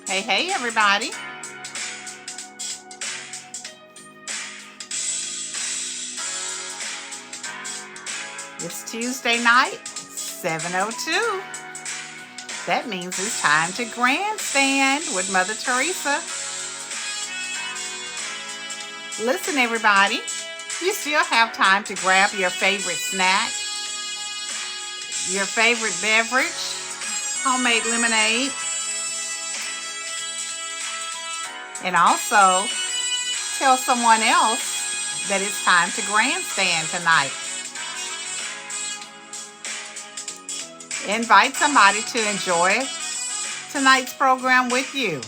Hey, everybody. It's Tuesday night, 7:02. That means it's time to grandstand with Mother Theresa. Listen, everybody, you still have time to grab your favorite snack, your favorite beverage, homemade lemonade, and also tell someone else that it's time to grandstand tonight. Invite somebody to enjoy tonight's program with you.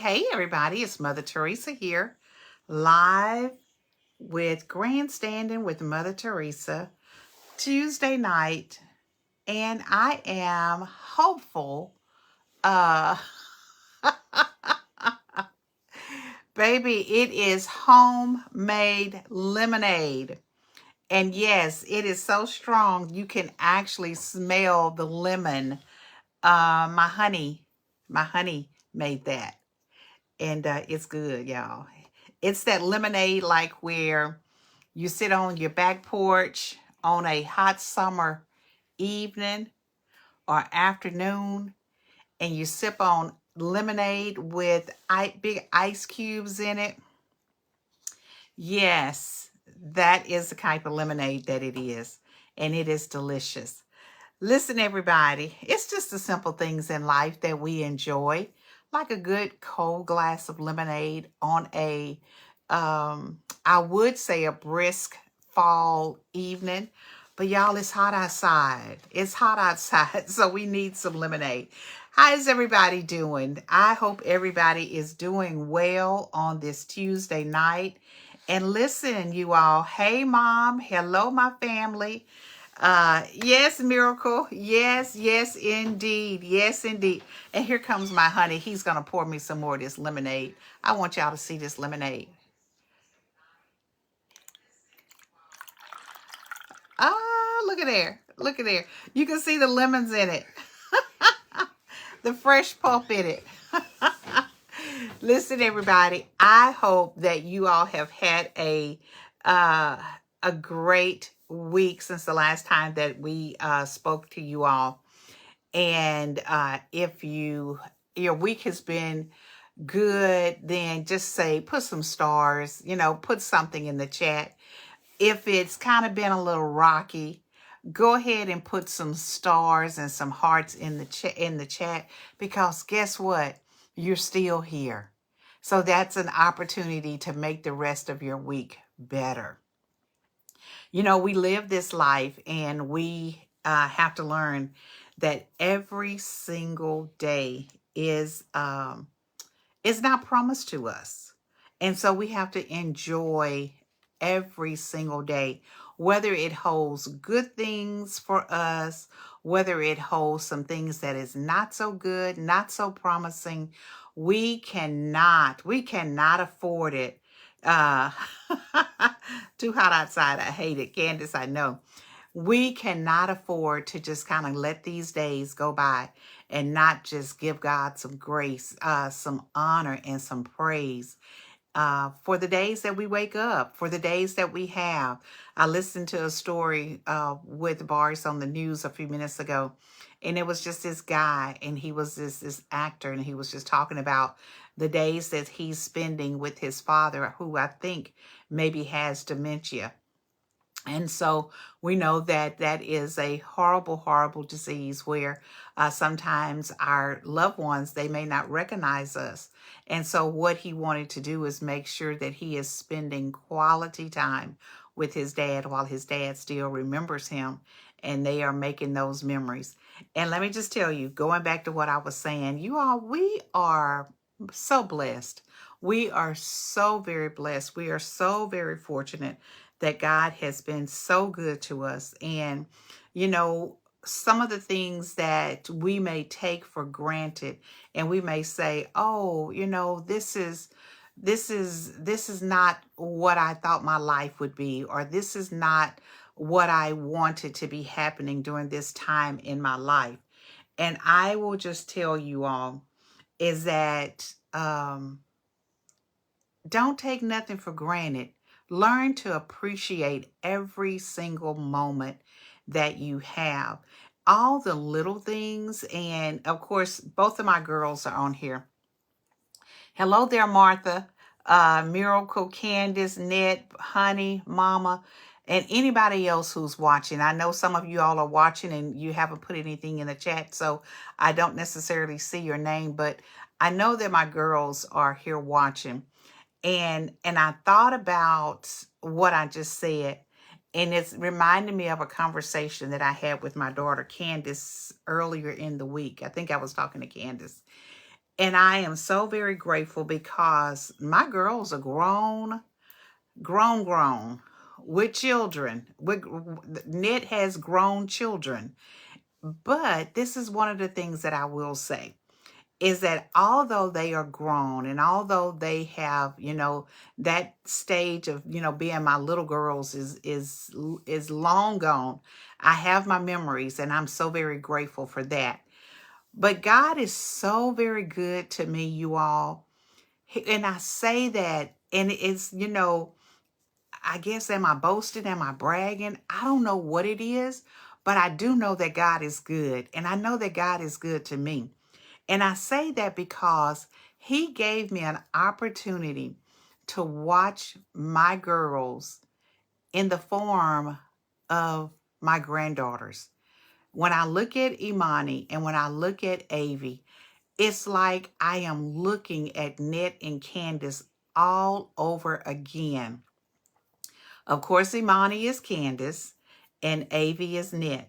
Hey, everybody, it's Mother Theresa here, live with Grandstanding with Mother Theresa, Tuesday night, and I am hopeful, uh, baby, it is homemade lemonade, and yes, it is so strong, you can actually smell the lemon. My honey made that. And it's good, y'all. It's that lemonade like where you sit on your back porch on a hot summer evening or afternoon and you sip on lemonade with big ice cubes in it. Yes, that is the type of lemonade that it is. And it is delicious. Listen, everybody, it's just the simple things in life that we enjoy, like a good cold glass of lemonade on I would say a brisk fall evening, but y'all, it's hot outside. It's hot outside, so we need some lemonade. How is everybody doing? I hope everybody is doing well on this Tuesday night. And listen, you all, hey, Mom, hello, my family. Yes, Miracle. Yes, indeed. Yes, indeed. And here comes my honey. He's going to pour me some more of this lemonade. I want y'all to see this lemonade. Ah, look at there. Look at there. You can see the lemons in it. The fresh pulp in it. Listen, everybody, I hope that you all have had uh, a great week since the last time that we spoke to you all. And if your week has been good, then just say, put some stars, put something in the chat. If it's kind of been a little rocky, go ahead and put some stars and some hearts in the chat, because guess what? You're still here. So that's an opportunity to make the rest of your week better. We live this life and we have to learn that every single day is not promised to us. And so we have to enjoy every single day, whether it holds good things for us, whether it holds some things that is not so good, not so promising. We cannot afford it. Uh, Too hot outside. I hate it. Candace, I know. We cannot afford to just kind of let these days go by and not just give God some grace, some honor, and some praise for the days that we wake up, for the days that we have. I listened to a story with Boris on the news a few minutes ago, and it was just this guy, and he was this actor, and he was just talking about the days that he's spending with his father, who I think maybe has dementia. And so we know that that is a horrible, horrible disease where sometimes our loved ones, they may not recognize us. And so what he wanted to do is make sure that he is spending quality time with his dad while his dad still remembers him and they are making those memories. And let me just tell you, going back to what I was saying, you all, we are so blessed. We are so very blessed. We are so very fortunate that God has been so good to us. And, you know, some of the things that we may take for granted, and we may say, oh, you know, this is not what I thought my life would be, or this is not what I wanted to be happening during this time in my life. And I will just tell you all is that don't take nothing for granted. Learn to appreciate every single moment that you have. All the little things. And of course, both of my girls are on here. Hello there, Martha, Miracle, Candace, Ned, Honey, Mama, and anybody else who's watching. I know some of you all are watching and you haven't put anything in the chat, so I don't necessarily see your name, but I know that my girls are here watching. And I thought about what I just said, and it's reminding me of a conversation that I had with my daughter Candace earlier in the week. I think I was talking to Candace. And I am so very grateful because my girls are grown with children. Ned has grown children. But this is one of the things that I will say is that although they are grown and although they have, you know, that stage of, you know, being my little girls is long gone. I have my memories and I'm so very grateful for that. But God is so very good to me, you all. And I say that, and it's, you know, I guess, am I boasting? Am I bragging? I don't know what it is, but I do know that God is good. And I know that God is good to me. And I say that because He gave me an opportunity to watch my girls in the form of my granddaughters. When I look at Imani and when I look at Avi, it's like I am looking at Ned and Candace all over again. Of course, Imani is Candace and Avi is Ned.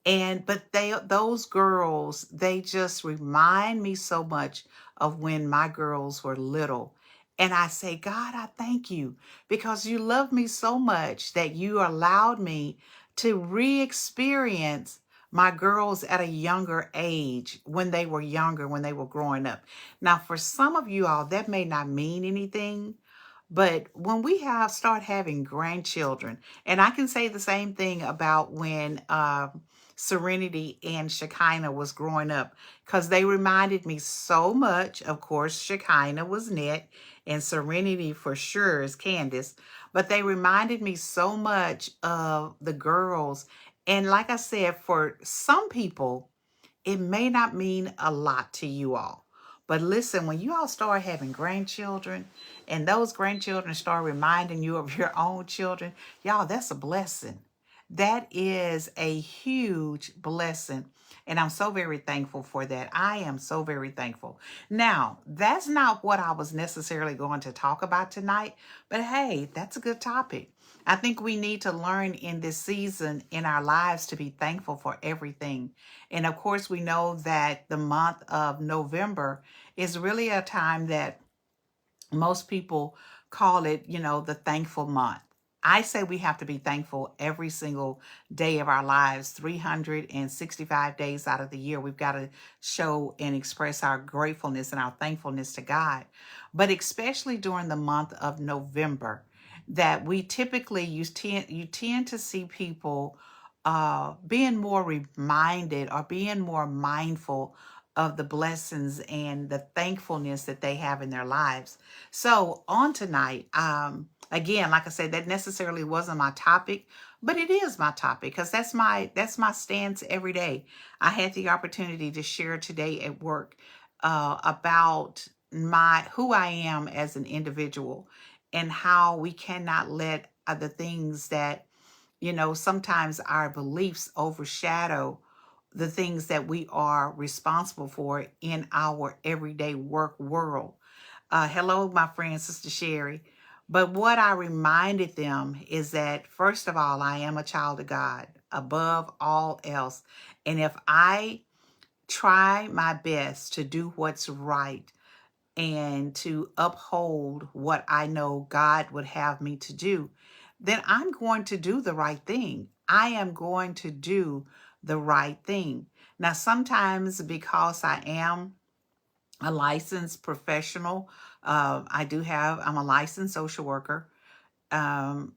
And but those girls, they just remind me so much of when my girls were little. And I say, God, I thank you because you love me so much that you allowed me to re-experience my girls at a younger age when they were younger, when they were growing up. Now, for some of you all, that may not mean anything, but when we start having grandchildren, and I can say the same thing about when Serenity and Shekinah was growing up, because they reminded me so much. Of course, Shekinah was Net, and Serenity for sure is Candace, but they reminded me so much of the girls. And like I said, for some people, it may not mean a lot to you all. But listen, when you all start having grandchildren and those grandchildren start reminding you of your own children, y'all, that's a blessing. That is a huge blessing. And I'm so very thankful for that. I am so very thankful. Now, that's not what I was necessarily going to talk about tonight, but hey, that's a good topic. I think we need to learn in this season in our lives to be thankful for everything. And of course, we know that the month of November is really a time that most people call it, you know, the thankful month. I say we have to be thankful every single day of our lives, 365 days out of the year. We've got to show and express our gratefulness and our thankfulness to God. But especially during the month of November, that we typically you tend to see people being more reminded or being more mindful of the blessings and the thankfulness that they have in their lives. So on tonight, again, like I said, that necessarily wasn't my topic, but it is my topic because that's my stance every day. I had the opportunity to share today at work about my who I am as an individual and how we cannot let the things that, you know, sometimes our beliefs overshadow the things that we are responsible for in our everyday work world. Hello, my friend, Sister Sherry. But what I reminded them is that, first of all, I am a child of God above all else. And if I try my best to do what's right, and to uphold what I know God would have me to do, then I'm going to do the right thing. I am going to do the right thing. Now, sometimes because I am a licensed professional, I'm a licensed social worker. Um,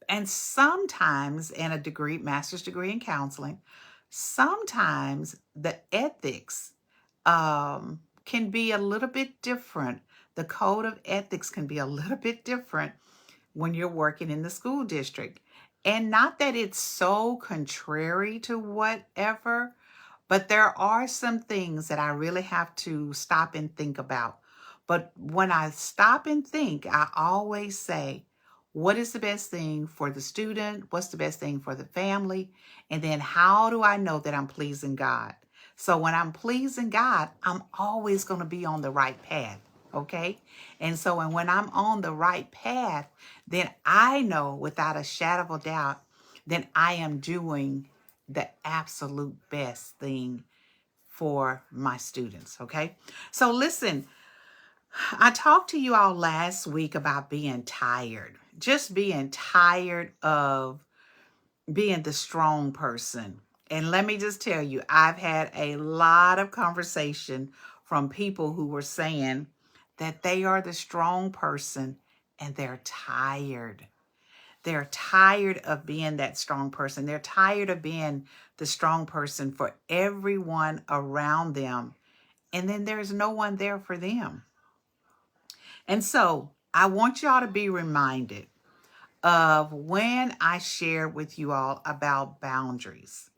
and sometimes, and a degree, master's degree in counseling, sometimes the ethics can be a little bit different. The code of ethics can be a little bit different when you're working in the school district. And not that it's so contrary to whatever, but there are some things that I really have to stop and think about. But when I stop and think, I always say, what is the best thing for the student? What's the best thing for the family? And then how do I know that I'm pleasing God? So when I'm pleasing God, I'm always going to be on the right path. Okay. And so when I'm on the right path, then I know without a shadow of a doubt, then I am doing the absolute best thing for my students. Okay. So listen, I talked to you all last week about being tired, just being tired of being the strong person. And let me just tell you, I've had a lot of conversation from people who were saying that they are the strong person and they're tired. They're tired of being that strong person. They're tired of being the strong person for everyone around them. And then there's no one there for them. And so I want y'all to be reminded of when I shared with you all about boundaries.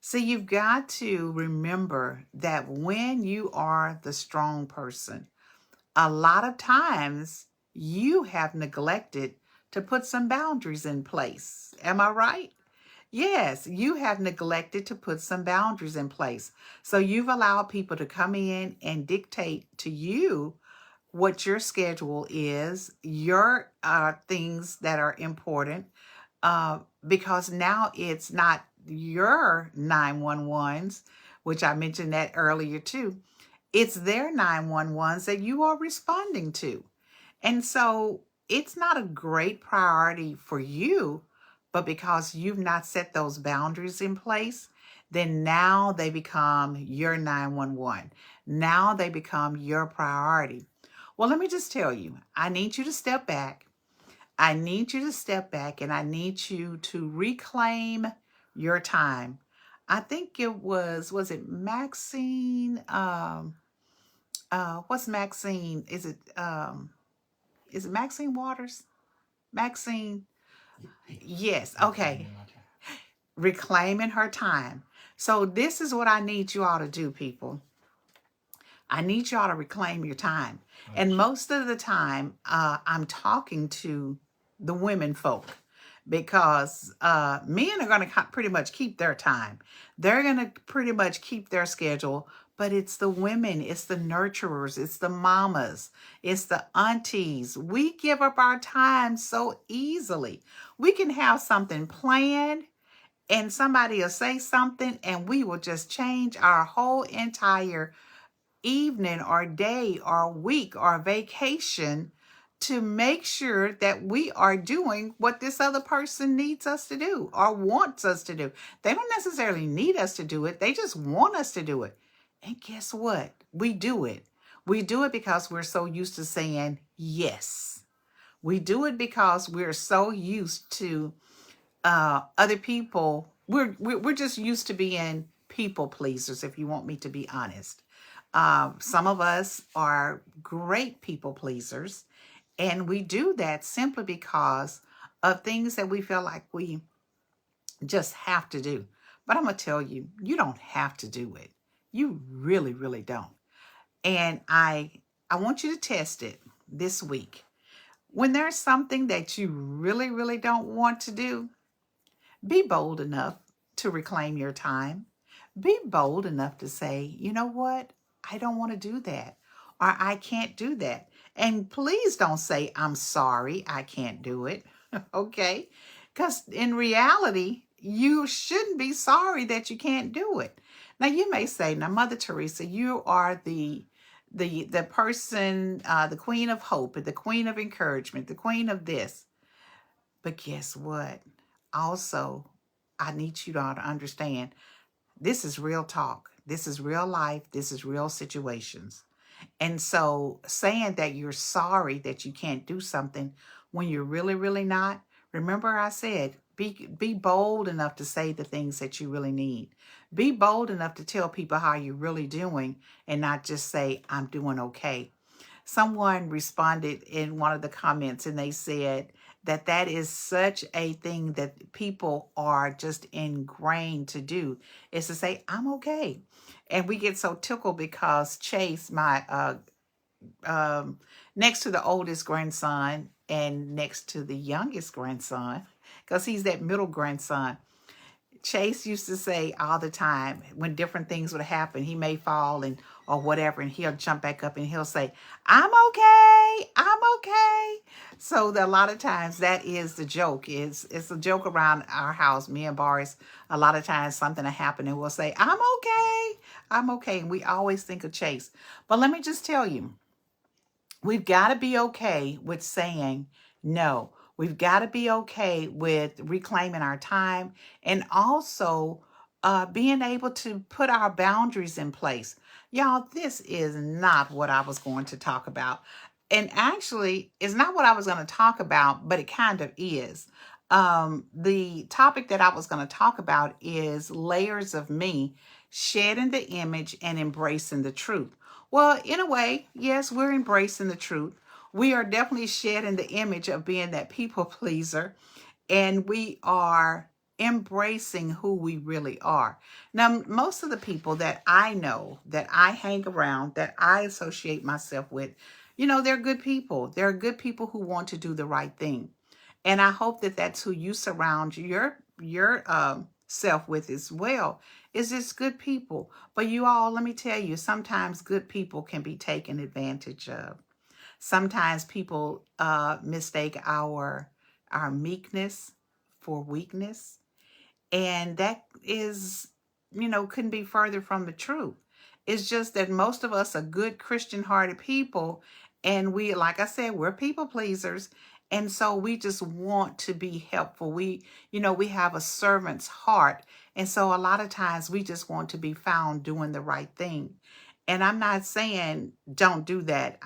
So you've got to remember that when you are the strong person, a lot of times you have neglected to put some boundaries in place. Am I right? Yes, you have neglected to put some boundaries in place. So you've allowed people to come in and dictate to you what your schedule is, your things that are important, because now it's not your 911s, which I mentioned that earlier too. It's their 911s that you are responding to. And so it's not a great priority for you, but because you've not set those boundaries in place, then now they become your 911. Now they become your priority. Well, let me just tell you, I need you to step back. I need you to step back and I need you to reclaim your time. I think was it Maxine? What's Maxine? Is it Maxine Waters? Maxine? Yes. Okay. Reclaiming her time. So this is what I need you all to do, people. I need y'all to reclaim your time. And most of the time, I'm talking to the women folk because men are going to pretty much keep their time. They're going to pretty much keep their schedule. But it's the women, it's the nurturers, it's the mamas, it's the aunties. We give up our time so easily. We can have something planned and somebody will say something and we will just change our whole entire evening or day or week or vacation to make sure that we are doing what this other person needs us to do or wants us to do. They don't necessarily need us to do it. They just want us to do it. And guess what? We do it. We do it because we're so used to saying yes. We do it because we're so used to other people. We're just used to being people pleasers, if you want me to be honest. Some of us are great people pleasers, and we do that simply because of things that we feel like we just have to do. But I'm going to tell you, you don't have to do it. You really, really don't. And I want you to test it this week. When there's something that you really, really don't want to do, be bold enough to reclaim your time. Be bold enough to say, you know what? I don't want to do that. Or I can't do that. And please don't say, I'm sorry, I can't do it. Okay? Because in reality, you shouldn't be sorry that you can't do it. Now, you may say, now, Mother Theresa, you are the the person, the queen of hope, the queen of encouragement, the queen of this. But guess what? Also, I need you all to understand this is real talk. This is real life. This is real situations. And so saying that you're sorry that you can't do something when you're really, really not, remember I said, be bold enough to say the things that you really need. Be bold enough to tell people how you're really doing and not just say, I'm doing okay. Someone responded in one of the comments and they said that that is such a thing that people are just ingrained to do, is to say, I'm okay. And we get so tickled because Chase, my next to the oldest grandson and next to the youngest grandson, because he's that middle grandson, Chase used to say all the time when different things would happen, he may fall and or whatever, and he'll jump back up and he'll say, I'm okay, I'm okay. So a lot of times that is the joke. It's a joke around our house, me and Boris. A lot of times something will happen and we'll say, I'm okay, I'm okay. And we always think of Chase. But let me just tell you, we've got to be okay with saying no. We've got to be okay with reclaiming our time and also being able to put our boundaries in place. Y'all, this is not what I was going to talk about. And actually, it's not what I was going to talk about, but it kind of is. The topic that I was going to talk about is layers of me, shedding the image and embracing the truth. Well, in a way, yes, we're embracing the truth. We are definitely shedding the image of being that people pleaser, and we are embracing who we really are. Now, most of the people that I know, that I hang around, that I associate myself with, they're good people. They're good people who want to do the right thing. And I hope that that's who you surround your self with as well, is just good people. But you all, let me tell you, sometimes good people can be taken advantage of. Sometimes people mistake our meekness for weakness. And that is, couldn't be further from the truth. It's just that most of us are good Christian hearted people. And we, like I said, we're people pleasers. And so we just want to be helpful. We have a servant's heart. And so a lot of times we just want to be found doing the right thing. And I'm not saying don't do that.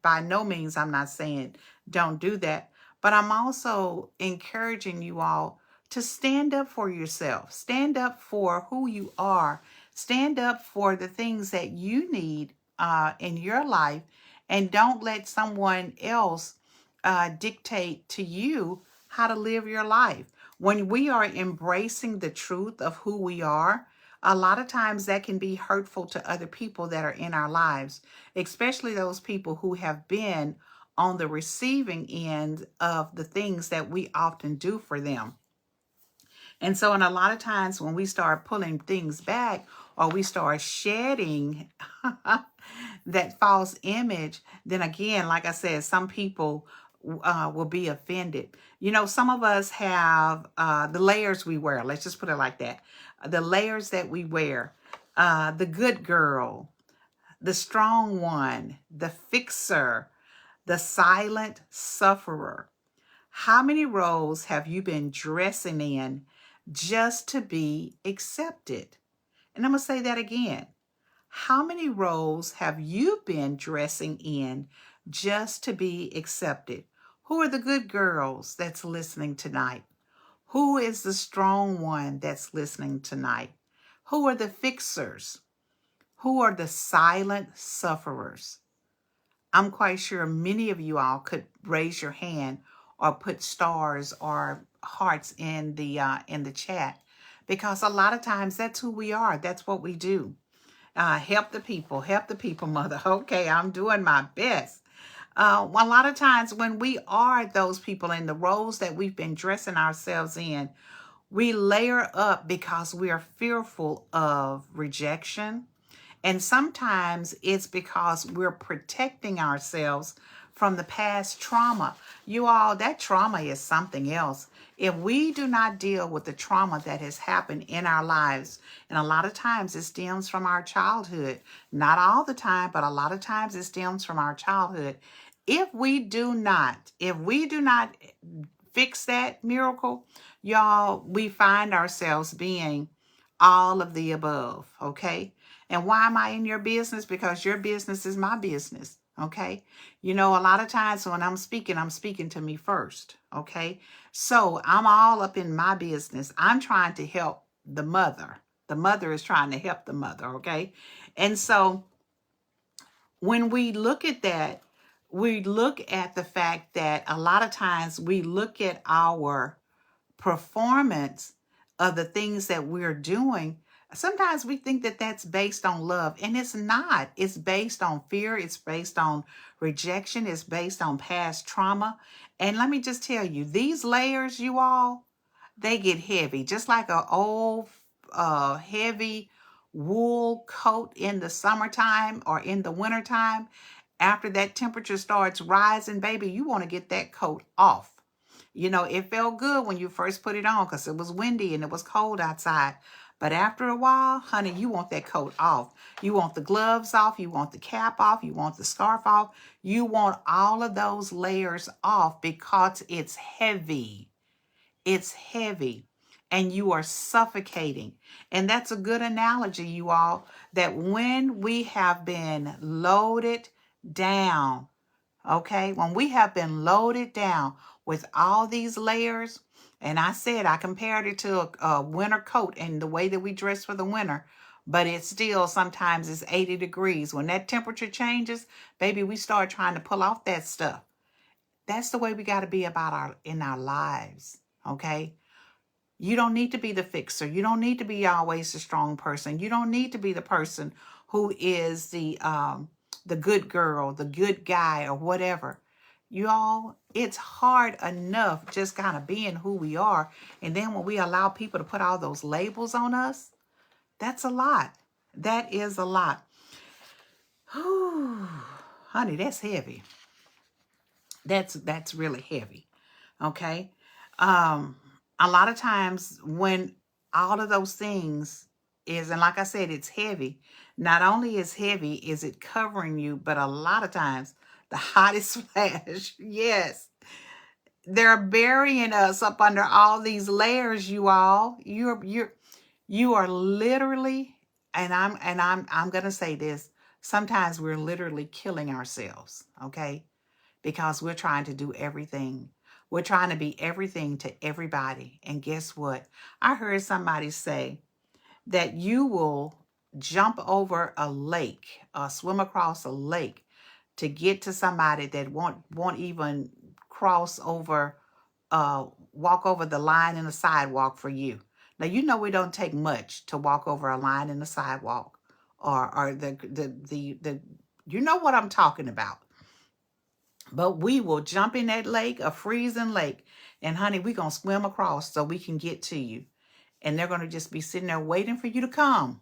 By no means, I'm not saying don't do that. But I'm also encouraging you all to stand up for yourself. Stand up for who you are. Stand up for the things that you need in your life. And don't let someone else dictate to you how to live your life. When we are embracing the truth of who we are, a lot of times that can be hurtful to other people that are in our lives, especially those people who have been on the receiving end of the things that we often do for them. And so, in a lot of times when we start pulling things back or we start shedding that false image, then again, like I said, some people will be offended. Some of us have the layers we wear. Let's just put it like that. The layers that we wear, the good girl, the strong one, the fixer, the silent sufferer. How many roles have you been dressing in just to be accepted? And I'm going to say that again. How many roles have you been dressing in just to be accepted? Who are the good girls that's listening tonight? Who is the strong one that's listening tonight? Who are the fixers? Who are the silent sufferers? I'm quite sure many of you all could raise your hand or put stars or hearts in the chat, because a lot of times that's who we are. That's what we do. Help the people, Mother. Okay, I'm doing my best. A lot of times when we are those people in the roles that we've been dressing ourselves in, we layer up because we are fearful of rejection. And sometimes it's because we're protecting ourselves from the past trauma. You all, that trauma is something else. If we do not deal with the trauma that has happened in our lives, and a lot of times it stems from our childhood, not all the time, but a lot of times it stems from our childhood. If we do not fix that miracle, y'all, we find ourselves being all of the above, okay? And why am I in your business? Because your business is my business, okay? You know, a lot of times when I'm speaking to me first, okay? So I'm all up in my business. I'm trying to help the mother. The mother is trying to help the mother, okay? And so when we look at that, we look at the fact that a lot of times we look at our performance of the things that we're doing. Sometimes we think that that's based on love, and it's not. It's based on fear, it's based on rejection, it's based on past trauma. And let me just tell you, these layers, you all, they get heavy, just like an old heavy wool coat in the summertime or in the wintertime. After that temperature starts rising, baby, you want to get that coat off. You know, it felt good when you first put it on because it was windy and it was cold outside. But after a while, honey, you want that coat off. You want the gloves off. You want the cap off. You want the scarf off. You want all of those layers off because it's heavy. It's heavy and you are suffocating. And that's a good analogy, you all, that when we have been loaded down, okay, when we have been loaded down with all these layers, and I said I compared it to a winter coat and the way that we dress for the winter, but it's still sometimes it's 80 degrees. When that temperature changes, baby, we start trying to pull off that stuff. That's the way we got to be about our lives, okay? You don't need to be the fixer. You don't need to be always the strong person. You don't need to be the person who is the good girl, the good guy, or whatever. You all, it's hard enough just kind of being who we are. And then when we allow people to put all those labels on us, that's a lot. That is a lot. Whew. Honey, that's heavy. That's really heavy. Okay. A lot of times when all of those things is, and like I said, it's heavy. Not only is heavy, is it covering you, but a lot of times the hottest flash, yes, they're burying us up under all these layers, you all. You are literally, and I'm gonna say this, sometimes we're literally killing ourselves, okay? Because we're trying to do everything. We're trying to be everything to everybody. And guess what? I heard somebody say that you will jump over a lake, swim across a lake to get to somebody that won't even cross over, walk over the line in the sidewalk for you. Now you know we don't take much to walk over a line in the sidewalk, or the you know what I'm talking about. But we will jump in that lake, a freezing lake, and honey, we're going to swim across so we can get to you. And they're going to just be sitting there waiting for you to come,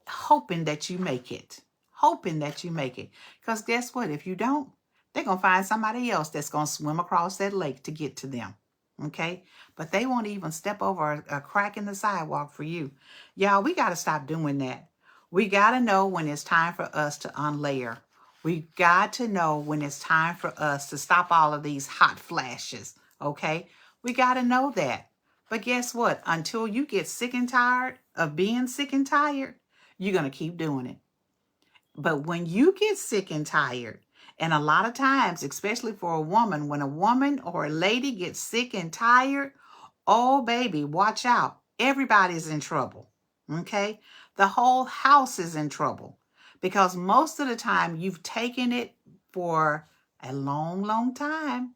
hoping that you make it. Hoping that you make it. Because guess what? If you don't, they're going to find somebody else that's going to swim across that lake to get to them. Okay? But they won't even step over a crack in the sidewalk for you. Y'all, we got to stop doing that. We got to know when it's time for us to unlayer. We got to know when it's time for us to stop all of these hot flashes. Okay? We got to know that. But guess what? Until you get sick and tired of being sick and tired, you're going to keep doing it. But when you get sick and tired, and a lot of times, especially for a woman, when a woman or a lady gets sick and tired, oh, baby, watch out. Everybody's in trouble. Okay? The whole house is in trouble because most of the time you've taken it for a long, long time.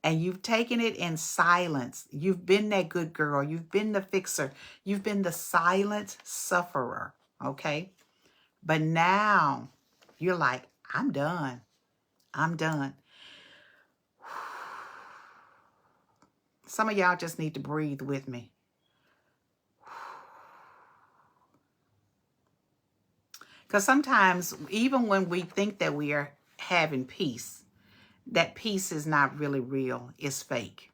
And you've taken it in silence. You've been that good girl. You've been the fixer. You've been the silent sufferer. Okay? But now you're like, I'm done. I'm done. Some of y'all just need to breathe with me. Because sometimes, even when we think that we are having peace, that peace is not really real. It's fake.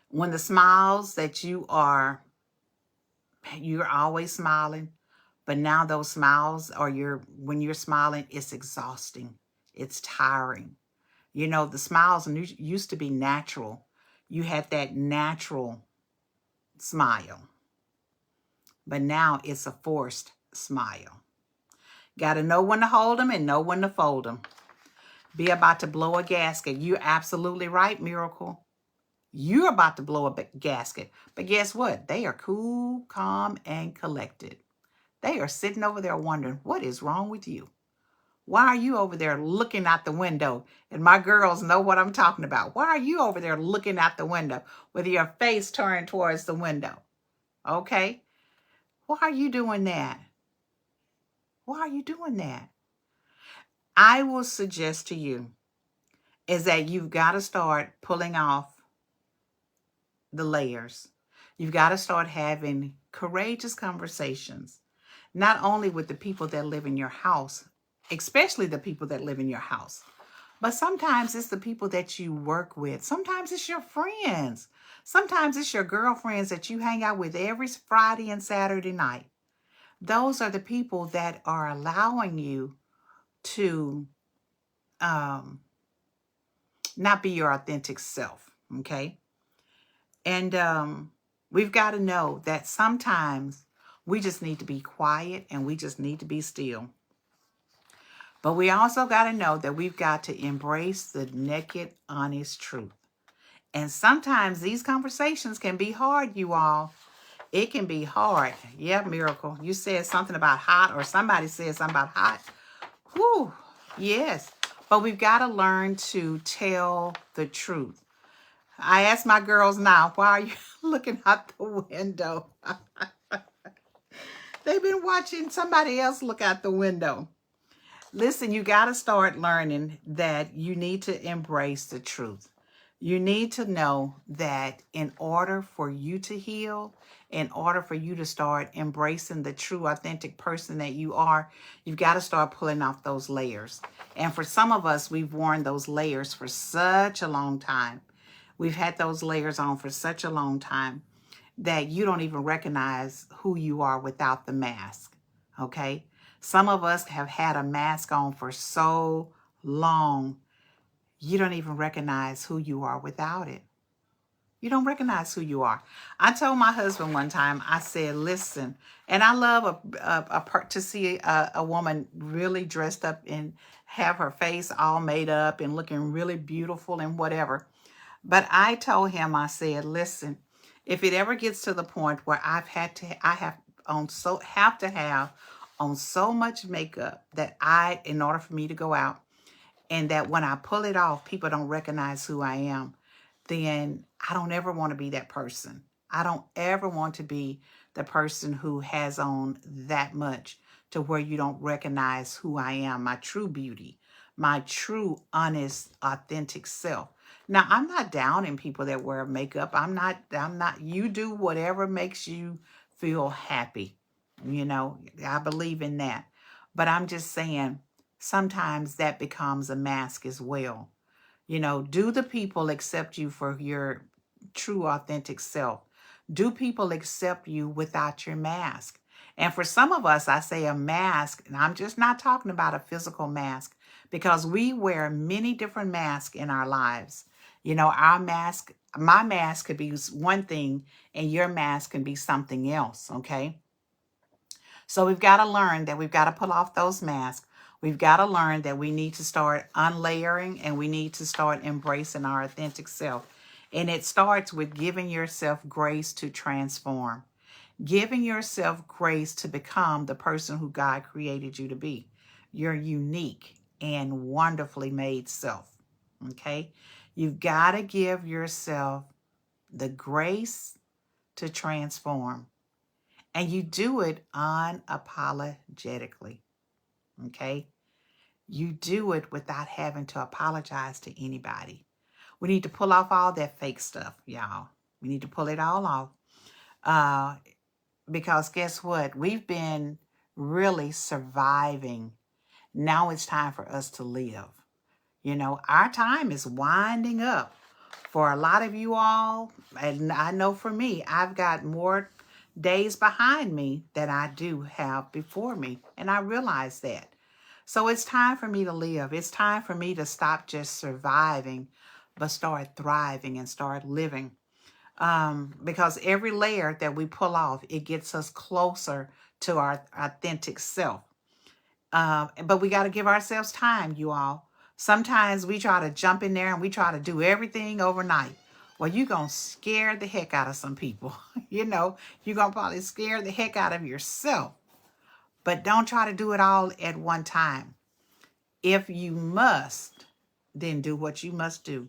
When the smiles that you're always smiling, but now those smiles or when you're smiling, it's exhausting. It's tiring. You know, the smiles used to be natural. You had that natural smile, but now it's a forced smile. Got to know when to hold them and know when to fold them. Be about to blow a gasket. You're absolutely right, Miracle. You're about to blow a gasket. But guess what? They are cool, calm, and collected. They are sitting over there wondering, what is wrong with you? Why are you over there looking out the window? And my girls know what I'm talking about. Why are you over there looking out the window with your face turned towards the window? Okay? Why are you doing that? Why are you doing that? I will suggest to you is that you've got to start pulling off the layers. You've got to start having courageous conversations, not only with the people that live in your house, especially the people that live in your house, but sometimes it's the people that you work with. Sometimes it's your friends. Sometimes it's your girlfriends that you hang out with every Friday and Saturday night. Those are the people that are allowing you to not be your authentic self, okay? And we've got to know that sometimes we just need to be quiet and we just need to be still. But we also got to know that we've got to embrace the naked, honest truth. And sometimes these conversations can be hard, you all. It can be hard. Yeah, Miracle. You said something about hot, or somebody said something about hot. Whew. Yes. But we've got to learn to tell the truth. I ask my girls now, why are you looking out the window? They've been watching somebody else look out the window. Listen, you got to start learning that you need to embrace the truth. You need to know that in order for you to heal, in order for you to start embracing the true, authentic person that you are, you've got to start pulling off those layers. And for some of us, we've worn those layers for such a long time. We've had those layers on for such a long time that you don't even recognize who you are without the mask, okay? Some of us have had a mask on for so long, you don't even recognize who you are without it. You don't recognize who you are. I told my husband one time, I said, listen, and I love to see a woman really dressed up and have her face all made up and looking really beautiful and whatever. But I told him, I said, listen, if it ever gets to the point where I have to have on so much makeup that in order for me to go out, and that when I pull it off, people don't recognize who I am, then I don't ever want to be that person. I don't ever want to be the person who has on that much to where you don't recognize who I am, my true beauty, my true, honest, authentic self. Now, I'm not downing people that wear makeup. I'm not, you do whatever makes you feel happy. You know, I believe in that. But I'm just saying, sometimes that becomes a mask as well. You know, do the people accept you for your true, authentic self? Do people accept you without your mask? And for some of us, I say a mask, and I'm just not talking about a physical mask, because we wear many different masks in our lives. You know, my mask could be one thing, and your mask can be something else, okay? So we've got to learn that we've got to pull off those masks. We've got to learn that we need to start unlayering and we need to start embracing our authentic self. And it starts with giving yourself grace to transform, giving yourself grace to become the person who God created you to be, your unique and wonderfully made self. Okay? You've got to give yourself the grace to transform. And you do it unapologetically, okay? You do it without having to apologize to anybody. We need to pull off all that fake stuff, y'all. We need to pull it all off. Because guess what? We've been really surviving. Now it's time for us to live. You know, our time is winding up. For a lot of you all, and I know for me, I've got more days behind me than I do have before me. And I realize that. So it's time for me to live. It's time for me to stop just surviving, but start thriving and start living. Because every layer that we pull off, it gets us closer to our authentic self. But we got to give ourselves time, you all. Sometimes we try to jump in there and we try to do everything overnight. Well, you're going to scare the heck out of some people. You know, you're going to probably scare the heck out of yourself. But don't try to do it all at one time. If you must, then do what you must do.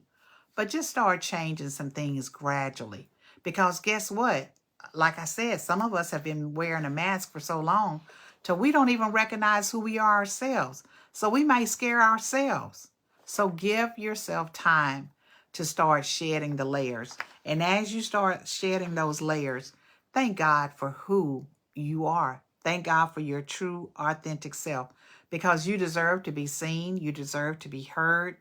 But just start changing some things gradually. Because guess what? Like I said, some of us have been wearing a mask for so long till we don't even recognize who we are ourselves. So we might scare ourselves. So give yourself time to start shedding the layers. And as you start shedding those layers, thank God for who you are. Thank God for your true, authentic self. Because you deserve to be seen. You deserve to be heard.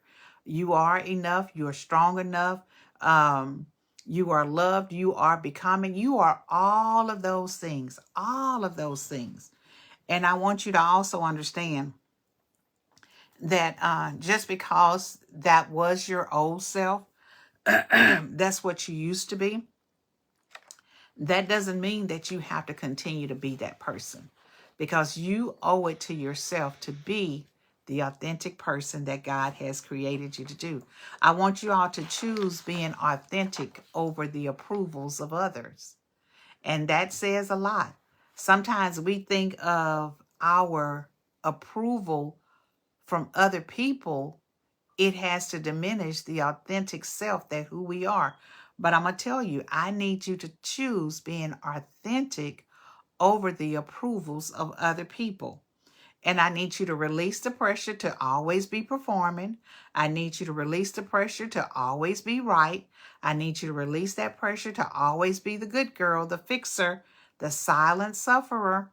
You are enough. You are strong enough. You are loved. You are becoming. You are all of those things. All of those things. And I want you to also understand that just because that was your old self, that's what you used to be, that doesn't mean that you have to continue to be that person, because you owe it to yourself to be the authentic person that God has created you to do. I want you all to choose being authentic over the approvals of others. And that says a lot. Sometimes we think of our approval from other people, it has to diminish the authentic self, that who we are. But I'm going to tell you, I need you to choose being authentic over the approvals of other people. And I need you to release the pressure to always be performing. I need you to release the pressure to always be right. I need you to release that pressure to always be the good girl, the fixer, the silent sufferer.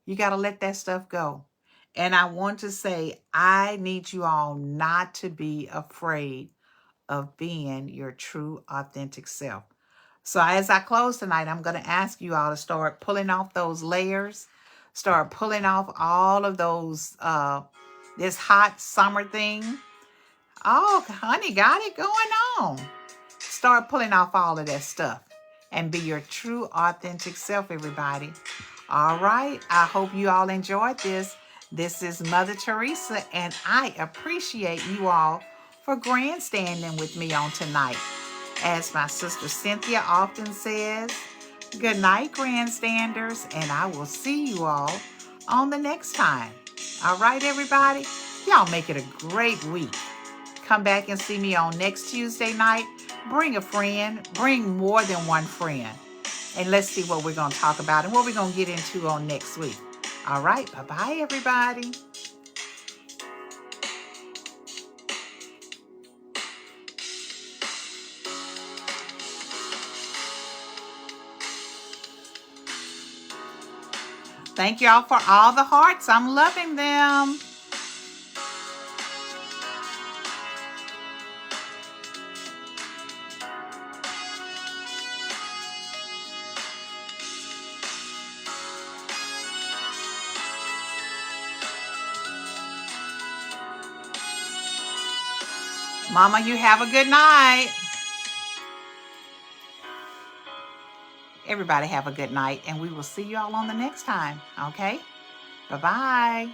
You got to let that stuff go. And I want to say, I need you all not to be afraid of being your true, authentic self. So as I close tonight, I'm going to ask you all to start pulling off those layers, start pulling off all of those, this hot summer thing. Oh, honey, got it going on. Start pulling off all of that stuff and be your true, authentic self, everybody. All right. I hope you all enjoyed this. This is Mother Theresa, and I appreciate you all for grandstanding with me on tonight. As my sister Cynthia often says, good night, grandstanders, and I will see you all on the next time. All right, everybody? Y'all make it a great week. Come back and see me on next Tuesday night. Bring a friend. Bring more than one friend. And let's see what we're going to talk about and what we're going to get into on next week. All right. Bye-bye, everybody. Thank y'all for all the hearts. I'm loving them. Mama, you have a good night. Everybody have a good night, and we will see you all on the next time. Okay? Bye-bye.